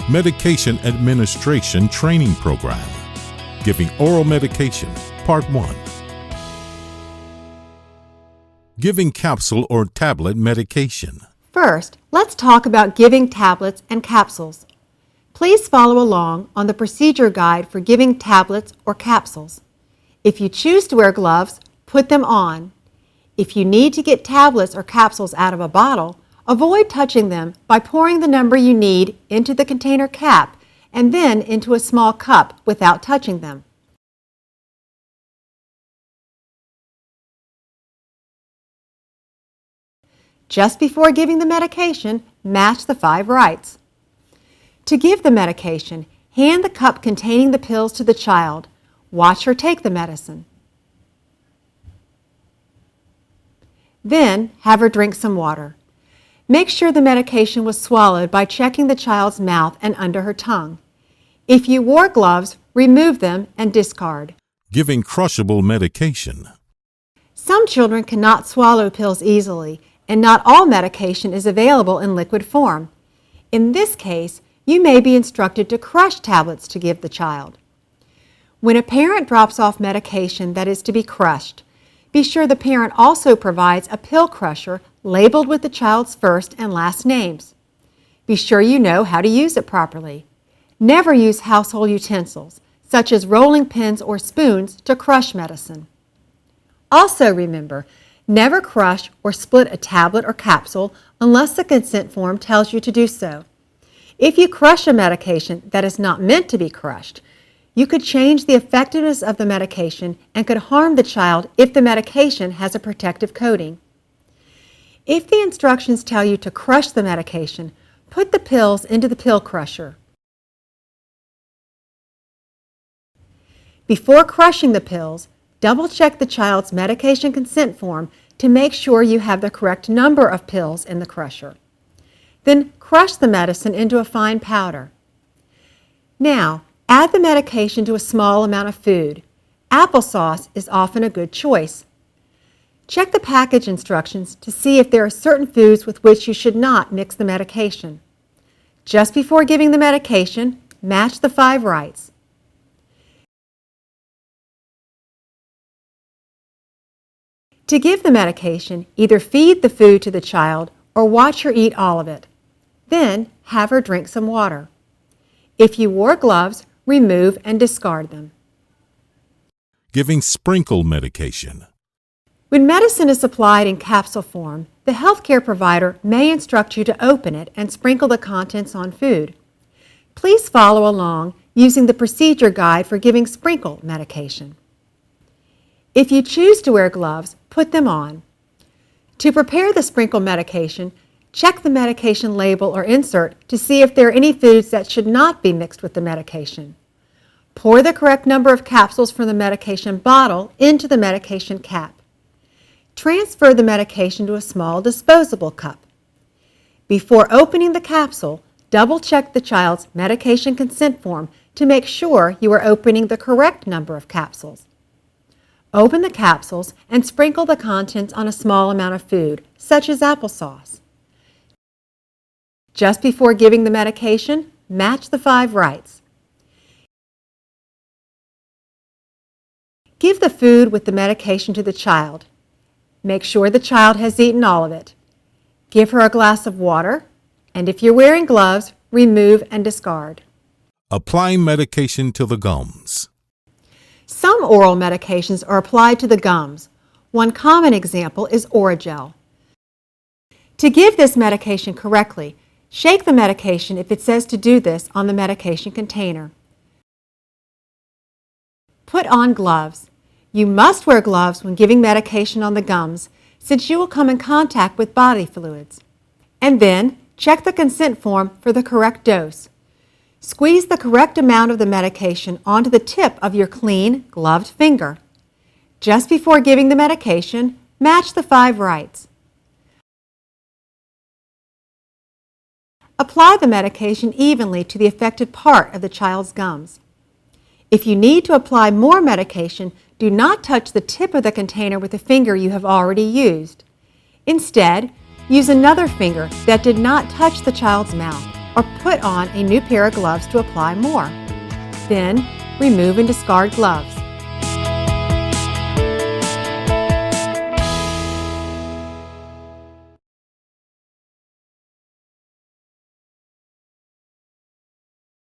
Medication Administration Training Program. Giving Oral Medication, Part 1. Giving capsule or tablet medication. First, let's talk about giving tablets and capsules. Please follow along on the procedure guide for giving tablets or capsules. If you choose to wear gloves, put them on. If you need to get tablets or capsules out of a bottle, avoid touching them by pouring the number you need into the container cap and then into a small cup without touching them. Just before giving the medication, match the 5 rights. To give the medication, hand the cup containing the pills to the child. Watch her take the medicine. Then have her drink some water. Make sure the medication was swallowed by checking the child's mouth and under her tongue. If you wore gloves, remove them and discard. Giving crushable medication. Some children cannot swallow pills easily, and not all medication is available in liquid form. In this case, you may be instructed to crush tablets to give the child. When a parent drops off medication that is to be crushed, be sure the parent also provides a pill crusher labeled with the child's first and last names. Be sure you know how to use it properly. Never use household utensils, such as rolling pins or spoons, to crush medicine. Also remember, never crush or split a tablet or capsule unless the consent form tells you to do so. If you crush a medication that is not meant to be crushed, you could change the effectiveness of the medication and could harm the child if the medication has a protective coating. If the instructions tell you to crush the medication, put the pills into the pill crusher. Before crushing the pills, double-check the child's medication consent form to make sure you have the correct number of pills in the crusher. Then crush the medicine into a fine powder. Now, add the medication to a small amount of food. Applesauce is often a good choice. Check the package instructions to see if there are certain foods with which you should not mix the medication. Just before giving the medication, match the 5 rights. To give the medication, either feed the food to the child or watch her eat all of it. Then have her drink some water. If you wore gloves, remove and discard them. Giving sprinkle medication. When medicine is supplied in capsule form, the healthcare provider may instruct you to open it and sprinkle the contents on food. Please follow along using the procedure guide for giving sprinkle medication. If you choose to wear gloves, put them on. To prepare the sprinkle medication, check the medication label or insert to see if there are any foods that should not be mixed with the medication. Pour the correct number of capsules from the medication bottle into the medication cap. Transfer the medication to a small disposable cup. Before opening the capsule, double-check the child's medication consent form to make sure you are opening the correct number of capsules. Open the capsules and sprinkle the contents on a small amount of food, such as applesauce. Just before giving the medication, match the 5 rights. Give the food with the medication to the child. Make sure the child has eaten all of it. Give her a glass of water, and if you're wearing gloves, remove and discard. Applying medication to the gums. Some oral medications are applied to the gums. One common example is Orajel. To give this medication correctly, shake the medication if it says to do this on the medication container. Put on gloves. You must wear gloves when giving medication on the gums, since you will come in contact with body fluids. And then, check the consent form for the correct dose. Squeeze the correct amount of the medication onto the tip of your clean, gloved finger. Just before giving the medication, match the 5 rights. Apply the medication evenly to the affected part of the child's gums. If you need to apply more medication, do not touch the tip of the container with the finger you have already used. Instead, use another finger that did not touch the child's mouth. or put on a new pair of gloves to apply more. Then, remove and discard gloves.